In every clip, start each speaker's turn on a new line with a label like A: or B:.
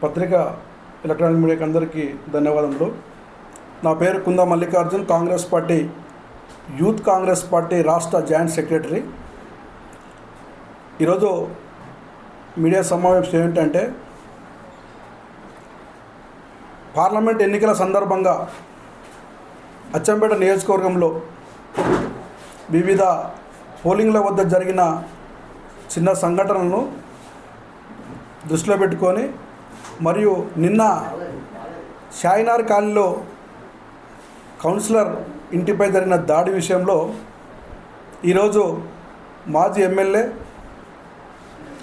A: పత్రిక ఎలక్ట్రానిక్ మీడియాకి అందరికీ ధన్యవాదములు. నా పేరు Kunda Mallikarjun, Congress party youth Congress party రాష్ట్ర జాయింట్ సెక్రటరీ. ఈరోజు మీడియా సమావేశం ఏంటంటే, పార్లమెంట్ ఎన్నికల సందర్భంగా అచ్చంపేట నియోజకవర్గంలో వివిధ పోలింగ్ల వద్ద జరిగిన చిన్న సంఘటనలను దృష్టిలో పెట్టుకొని మరియు నిన్న షాయినార్ కాలనీలో కౌన్సిలర్ ఇంటిపై జరిగిన దాడి విషయంలో ఈరోజు మాజీ ఎమ్మెల్యే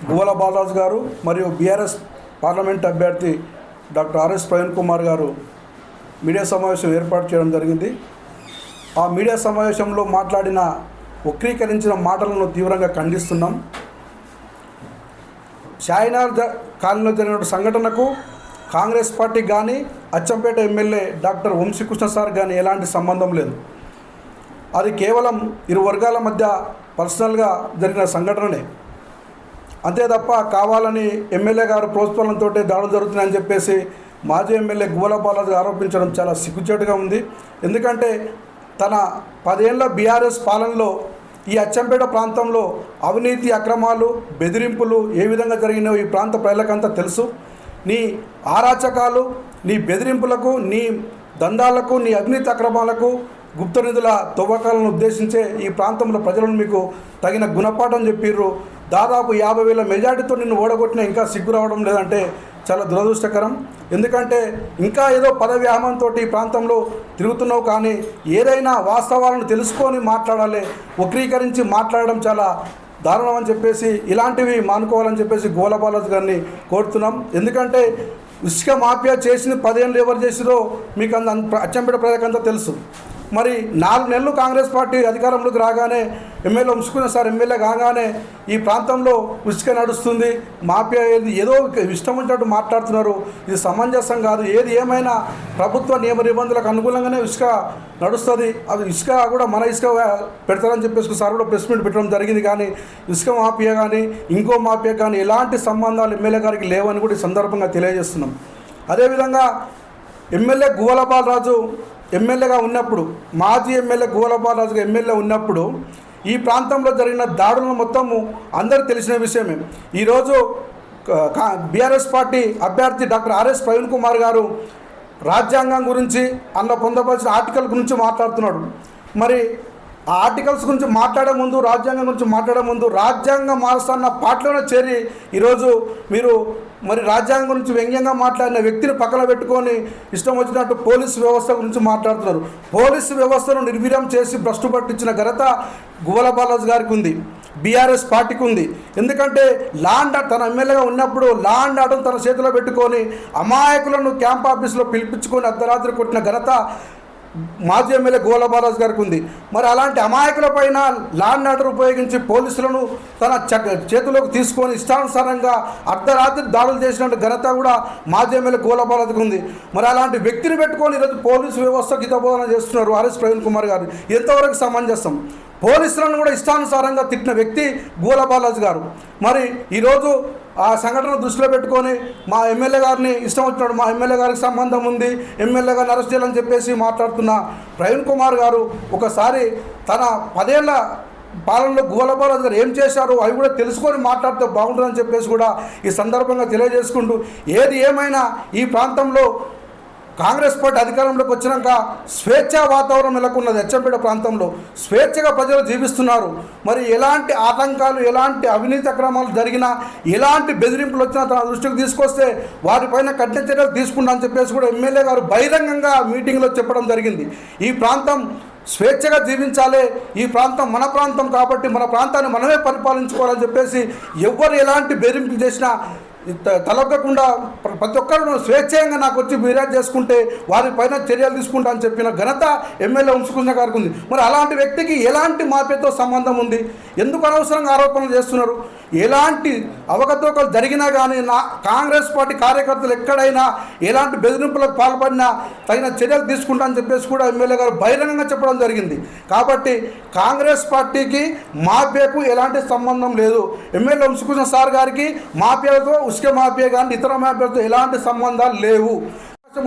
A: గువ్వల బాలరాజు గారు మరియు బీఆర్ఎస్ పార్లమెంట్ అభ్యర్థి డాక్టర్ ఆర్ఎస్ ప్రవీణ్ కుమార్ గారు మీడియా సమావేశం ఏర్పాటు చేయడం జరిగింది. ఆ మీడియా సమావేశంలో మాట్లాడిన వక్రీకరించిన మాటలను తీవ్రంగా ఖండిస్తున్నాం. షాయినార్ కాలనీలో జరిగిన సంఘటనకు కాంగ్రెస్ పార్టీ కానీ Achampet MLA doctor Vamsikrishna sir కానీ ఎలాంటి సంబంధం లేదు. అది కేవలం ఇరు వర్గాల మధ్య పర్సనల్గా జరిగిన సంఘటననే, అంతే తప్ప కావాలని ఎమ్మెల్యే గారు ప్రోత్సాహంతో దాడులు జరుగుతున్నాయని చెప్పేసి మాజీ ఎమ్మెల్యే గువ్వల బాలరాజు ఆరోపించడం చాలా సిగ్గుచేటుగా ఉంది. ఎందుకంటే తన 10 ఏళ్ల బీఆర్ఎస్ పాలనలో ఈ అచ్చంపేట ప్రాంతంలో అవినీతి, అక్రమాలు, బెదిరింపులు ఏ విధంగా జరిగినాయో ఈ ప్రాంత ప్రజలకంతా తెలుసు. నీ ఆరాచకాలు, నీ బెదిరింపులకు, నీ దందాలకు, నీ అవినీతి అక్రమాలకు, గుప్త నిధుల తవ్వకాలను ఉద్దేశించే ఈ ప్రాంతంలో ప్రజలను మీకు తగిన గుణపాఠం చెప్పిర్రు. దాదాపు 50,000 మెజార్టీతో నిన్ను ఓడగొట్టినా ఇంకా సిగ్గు రావడం లేదంటే చాలా దురదృష్టకరం. ఎందుకంటే ఇంకా ఏదో పదవ్యాహమంతో ఈ ప్రాంతంలో తిరుగుతున్నావు, కానీ ఏదైనా వాస్తవాలను తెలుసుకొని మాట్లాడాలి. వక్రీకరించి మాట్లాడడం చాలా దారుణం అని చెప్పేసి ఇలాంటివి మానుకోవాలని చెప్పేసి గువ్వల బాలరాజు గారిని కోరుతున్నాం. ఎందుకంటే ఇసుక మాఫియా చేసింది 10 ఏళ్ళు ఎవరు చేసిరో మీకు అచ్చంపేట ప్రజలకంతా తెలుసు. మరి 4 నెలలు కాంగ్రెస్ పార్టీ అధికారంలోకి రాగానే ఎమ్మెల్యే వంశీకృష్ణ సార్ ఎమ్మెల్యే కాగానే ఈ ప్రాంతంలో ఇసుక నడుస్తుంది, మాఫియా ఏదో ఇష్టం వచ్చినట్టు మాట్లాడుతున్నారు. ఇది సమంజసం కాదు. ఏది ఏమైనా ప్రభుత్వ నియమ నిబంధనలకు అనుకూలంగానే ఇసుక నడుస్తుంది. అది ఇసుక కూడా మన ఇసుక పెడతారని చెప్పేసి సార్ కూడా ప్రెస్ మీట్ పెట్టడం జరిగింది. కానీ ఇసుక మాఫియా కానీ ఇంకో మాఫియా కానీ ఎలాంటి సంబంధాలు ఎమ్మెల్యే గారికి లేవని కూడా ఈ సందర్భంగా తెలియజేస్తున్నాం. అదేవిధంగా ఎమ్మెల్యే గువ్వల బాలరాజు ఎమ్మెల్యేగా ఉన్నప్పుడు, మాజీ ఎమ్మెల్యే గువ్వల బాలరాజుగా ఎమ్మెల్యే ఉన్నప్పుడు ఈ ప్రాంతంలో జరిగిన దాడులను మొత్తము అందరికీ తెలిసిన విషయమే. ఈరోజు బీఆర్ఎస్ పార్టీ అభ్యర్థి డాక్టర్ ఆర్ఎస్ ప్రవీణ్ కుమార్ గారు రాజ్యాంగం గురించి పొందవలసిన ఆర్టికల్ గురించి మాట్లాడుతున్నాడు. మరి ఆ ఆర్టికల్స్ గురించి మాట్లాడే ముందు, రాజ్యాంగం గురించి మాట్లాడే ముందు రాజ్యాంగం మారుస్తున్న పార్టీలోనే చేరి ఈరోజు మీరు మరి రాజ్యాంగం గురించి వ్యంగ్యంగా మాట్లాడిన వ్యక్తిని పక్కన పెట్టుకొని ఇష్టం వచ్చినట్టు పోలీసు వ్యవస్థ గురించి మాట్లాడుతున్నారు. పోలీసు వ్యవస్థను నిర్వీర్యం చేసి భ్రష్టు పట్టించిన ఘనత గువ్వల బాలరాజు గారికి ఉంది, బీఆర్ఎస్ పార్టీకి ఉంది. ఎందుకంటే తన ఎమ్మెల్యేగా ఉన్నప్పుడు ల్యాండ్ ఆర్డర్ తన చేతిలో పెట్టుకొని అమాయకులను క్యాంప్ ఆఫీసులో పిలిపించుకొని అర్ధరాత్రి కొట్టిన ఘనత మాజీ ఎమ్మెల్యే గువ్వల బాలరాజు గారికి ఉంది. మరి అలాంటి అమాయకుల పైన ల్యాండ్ ఆర్డర్ ఉపయోగించి పోలీసులను తన చేతిలోకి తీసుకొని ఇష్టానుసారంగా అర్ధరాత్రి దాడులు చేసినట్టు ఘనత కూడా మాజీ ఎమ్మెల్యే గువ్వల బాలరాజుకి ఉంది. మరి అలాంటి వ్యక్తిని పెట్టుకొని ఈరోజు పోలీసు వ్యవస్థకు హితబోధన చేస్తున్నారు ఆర్ఎస్ ప్రవీణ్ కుమార్ గారు. ఎంతవరకు సమంజసం? పోలీసులను కూడా ఇష్టానుసారంగా తిట్టిన వ్యక్తి గువ్వల బాలరాజు గారు. మరి ఈరోజు ఆ సంఘటన దృష్టిలో పెట్టుకొని మా ఎమ్మెల్యే గారిని ఇష్టం వచ్చినాడు, మా ఎమ్మెల్యే గారికి సంబంధం ఉంది, ఎమ్మెల్యే గారిని అరెస్ట్ చేయాలని చెప్పేసి మాట్లాడుతున్న ప్రవీణ్ కుమార్ గారు ఒకసారి తన 10 ఏళ్ల పాలనలో గువ్వల బాలరాజు గారు ఏం చేశారో అవి కూడా తెలుసుకొని మాట్లాడితే బాగుంటుందని చెప్పేసి కూడా ఈ సందర్భంగా తెలియజేసుకుంటూ, ఏది ఏమైనా ఈ ప్రాంతంలో కాంగ్రెస్ పార్టీ అధికారంలోకి వచ్చినాక స్వేచ్ఛా వాతావరణం నెలకొన్నది. అచ్చంపేట ప్రాంతంలో స్వేచ్ఛగా ప్రజలు జీవిస్తున్నారు. మరి ఎలాంటి ఆటంకాలు, ఎలాంటి అవినీతి అక్రమాలు జరిగినా, ఎలాంటి బెదిరింపులు వచ్చినా తన దృష్టికి తీసుకొస్తే వారిపైన కఠిన చర్యలు తీసుకుంటా అని చెప్పేసి కూడా ఎమ్మెల్యే గారు బహిరంగంగా మీటింగ్లో చెప్పడం జరిగింది. ఈ ప్రాంతం స్వేచ్ఛగా జీవించాలి, ఈ ప్రాంతం మన ప్రాంతం కాబట్టి మన ప్రాంతాన్ని మనమే పరిపాలించుకోవాలని చెప్పేసి ఎవరు ఎలాంటి బెదిరింపులు చేసినా తలొగ్గకుండా ప్రతి ఒక్కరు స్వేచ్ఛంగా నాకు వచ్చి ఫిర్యాదు చేసుకుంటే వారిపైన చర్యలు తీసుకుంటా అని చెప్పిన ఘనత ఎమ్మెల్యే వంశీకృష్ణ గారికి ఉంది. మరి అలాంటి వ్యక్తికి ఎలాంటి మాఫియాతో సంబంధం ఉంది? ఎందుకు అనవసరంగా ఆరోపణలు చేస్తున్నారు? ఎలాంటి అవకతవకలు జరిగినా కానీ కాంగ్రెస్ పార్టీ కార్యకర్తలు ఎక్కడైనా ఎలాంటి బెదిరింపులకు పాల్పడినా తగిన చర్యలు తీసుకుంటా అని చెప్పేసి కూడా ఎమ్మెల్యే గారు బహిరంగంగా చెప్పడం జరిగింది. కాబట్టి కాంగ్రెస్ పార్టీకి మాఫియాకు ఎలాంటి సంబంధం లేదు. ఎమ్మెల్యే వంశీకృష్ణ సార్ గారికి మాఫియాతో ఉసుక మాఫియా కానీ ఇతర మాఫియాతో ఎలాంటి సంబంధాలు లేవు.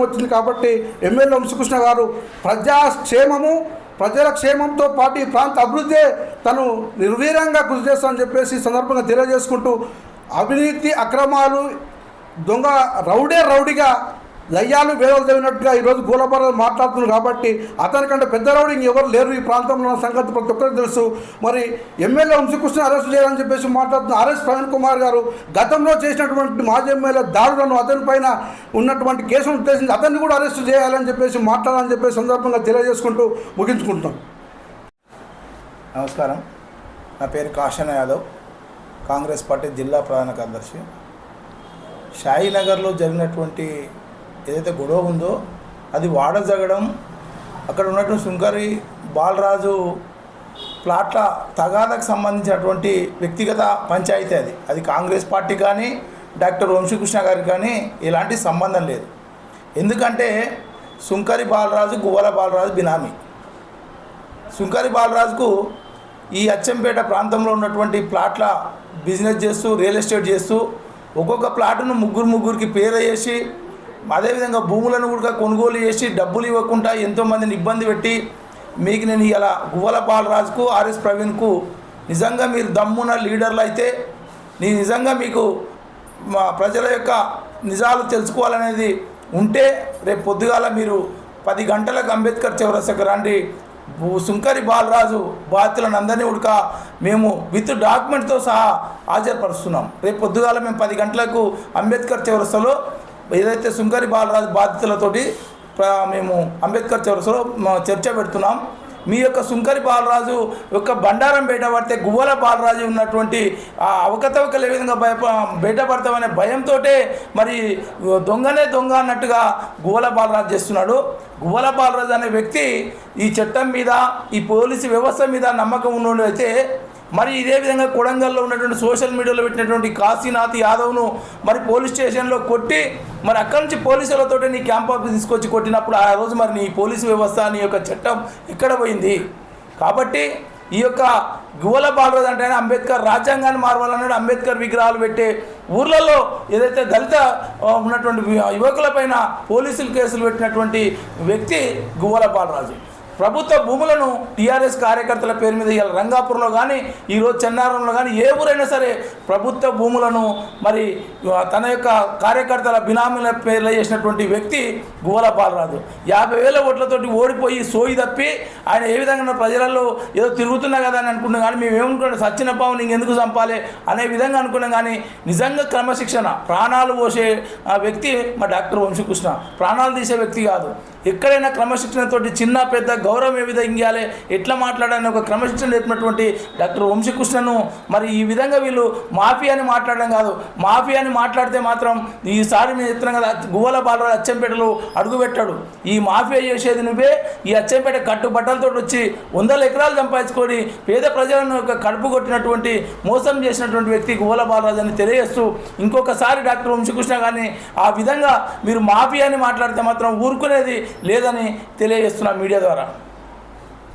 A: వచ్చింది కాబట్టి ఎమ్మెల్యే వంశీకృష్ణ గారు ప్రజాక్షేమము ప్రజల క్షేమంతో పాటు ఈ ప్రాంత అభివృద్ధి తను నిర్వీర్యంగా కృషి చేస్తానని చెప్పేసి సందర్భంగా తెలియజేసుకుంటూ, అవినీతి అక్రమాలు దొంగ రౌడీగా దయ్యాలు వేదలు తవ్వినట్టుగా ఈరోజు గోలబార మాట్లాడుతున్నారు. కాబట్టి అతనికంటే పెద్ద రౌడీ ఎవరు లేరు ఈ ప్రాంతంలో ఉన్న సంగతి ప్రతి ఒక్కరికి తెలుసు. మరి ఎమ్మెల్యే వంశీకృష్ణ అరెస్ట్ చేయాలని చెప్పేసి మాట్లాడుతున్న ఆర్ఎస్ ప్రవీణ్ కుమార్ గారు గతంలో చేసినటువంటి మాజీ ఎమ్మెల్యే దాడులను, అతనిపైన ఉన్నటువంటి కేసును ఉద్దేశించి అతన్ని కూడా అరెస్ట్ చేయాలని చెప్పేసి మాట్లాడాలని చెప్పేసి సందర్భంగా తెలియజేసుకుంటూ ముగించుకుంటాం.
B: నమస్కారం, నా పేరు కాషన్ యాదవ్, కాంగ్రెస్ పార్టీ జిల్లా ప్రధాన కార్యదర్శి. షాయినగర్లో జరిగినటువంటి ఏదైతే గొడవ ఉందో అది వాడజగడం, అక్కడ ఉన్నటువంటి సుంకరి బాలరాజు ప్లాట్ల తగాదాకు సంబంధించినటువంటి వ్యక్తిగత పంచాయతీ. అది కాంగ్రెస్ పార్టీ కానీ డాక్టర్ వంశీకృష్ణ గారికి కానీ ఎలాంటి సంబంధం లేదు. ఎందుకంటే సుంకరి బాలరాజు గువ్వల బాలరాజు బినామీ. సుంకరి బాలరాజుకు ఈ అచ్చంపేట ప్రాంతంలో ఉన్నటువంటి ప్లాట్ల బిజినెస్ చేస్తూ, రియల్ ఎస్టేట్ చేస్తూ ఒక్కొక్క ప్లాటును ముగ్గురికి పేరు చేసి, అదేవిధంగా భూములను కూడా కొనుగోలు చేసి డబ్బులు ఇవ్వకుండా ఎంతోమందిని ఇబ్బంది పెట్టి, మీకు నేను ఇలా గువ్వల బాలరాజుకు ఆర్ఎస్ ప్రవీణ్కు నిజంగా మీరు దమ్మున లీడర్లు అయితే, నిజంగా మీకు మా ప్రజల యొక్క నిజాలు తెలుసుకోవాలనేది ఉంటే రేపు పొద్దుగాల మీరు 10 గంటలకు అంబేద్కర్ చౌరస్తాకు రండి. సుంకరి బాలరాజు బాధితులను అందరినీ ఉడక మేము విత్ డాక్యుమెంట్తో సహా హాజరుపరుస్తున్నాం. రేపు పొద్దుగాల మేము 10 గంటలకు అంబేద్కర్ చౌరస్తాలో ఏదైతే సుంకరి బాలరాజు బాధితులతోటి మేము అంబేద్కర్ చౌరస్తాలో చర్చ పెడుతున్నాం. మీ యొక్క సుంకరి బాలరాజు యొక్క బండారం బయటపడితే గువ్వల బాలరాజు ఉన్నటువంటి ఆ అవకతవకలు ఏ విధంగా బయటపడతామనే భయంతో మరి దొంగ అన్నట్టుగా గువ్వల బాలరాజు చేస్తున్నాడు. గువ్వల బాలరాజు అనే వ్యక్తి ఈ చట్టం మీద, ఈ పోలీసు వ్యవస్థ మీద నమ్మకం ఉన్నోడైతే మరి ఇదే విధంగా కొడంగల్లో ఉన్నటువంటి సోషల్ మీడియాలో పెట్టినటువంటి కాశీనాథ్ యాదవ్ను మరి పోలీస్ స్టేషన్లో కొట్టి, మరి అక్కడి నుంచి పోలీసులతో నీ క్యాంప్ ఆఫీస్ తీసుకొచ్చి కొట్టినప్పుడు ఆ రోజు మరి నీ పోలీసు వ్యవస్థ, నీ యొక్క చట్టం ఎక్కడ పోయింది? కాబట్టి ఈ యొక్క గువ్వల బాలరాజు అంటే అంబేద్కర్ రాజ్యాంగాన్ని మార్వాలన్నాడు. అంబేద్కర్ విగ్రహాలు పెట్టే ఊర్లలో ఏదైతే దళిత ఉన్నటువంటి యువకులపైన పోలీసులు కేసులు పెట్టినటువంటి వ్యక్తి గువ్వల బాలరాజు. ప్రభుత్వ భూములను టీఆర్ఎస్ కార్యకర్తల పేరు మీద ఇవాళ రంగాపూర్లో కానీ, ఈరోజు చెన్నారంలో కానీ ఏ ఊరైనా సరే ప్రభుత్వ భూములను మరి తన యొక్క కార్యకర్తల బినామీల పేర్లు చేసినటువంటి వ్యక్తి గువ్వల బాలరాజు. 50,000 ఓట్లతోటి ఓడిపోయి సోయి తప్పి ఆయన ఏ విధంగా ప్రజలలో ఏదో తిరుగుతున్నా కదా అని అనుకున్నాం. కానీ మేము ఏమనుకున్నాం, సచ్చిన పావుని ఇంకెందుకు చంపాలి అనే విధంగా అనుకున్నాం. కానీ నిజంగా క్రమశిక్షణ, ప్రాణాలు పోసే వ్యక్తి మా డాక్టర్ వంశీకృష్ణ. ప్రాణాలు తీసే వ్యక్తి కాదు. ఎక్కడైనా క్రమశిక్షణతోటి చిన్న పెద్ద గౌరవం ఏ విధంగా ఇవ్వాలి, ఎట్లా మాట్లాడాలని ఒక క్రమశిక్షణ నేర్పినటువంటి డాక్టర్ వంశీకృష్ణను మరి ఈ విధంగా వీళ్ళు మాఫియాని మాట్లాడడం కాదు. మాఫియాని మాట్లాడితే మాత్రం ఈసారి మేము చెప్తున్నాం కదా, గువ్వల బాలరాజు అచ్చంపేటలో అడుగుపెట్టాడు. ఈ మాఫియా చేసేది నువ్వే. ఈ అచ్చంపేట కట్టుబట్టలతో వచ్చి 100 ఎకరాలు సంపాదించుకొని పేద ప్రజలను కడుపు కొట్టినటువంటి, మోసం చేసినటువంటి వ్యక్తి గువ్వల బాలరాజు అని తెలియజేస్తూ, ఇంకొకసారి డాక్టర్ వంశీకృష్ణ గారిని ఆ విధంగా మీరు మాఫియాని మాట్లాడితే మాత్రం ఊరుకునేది లేదని తెలియజేస్తున్నా మీడియా ద్వారా.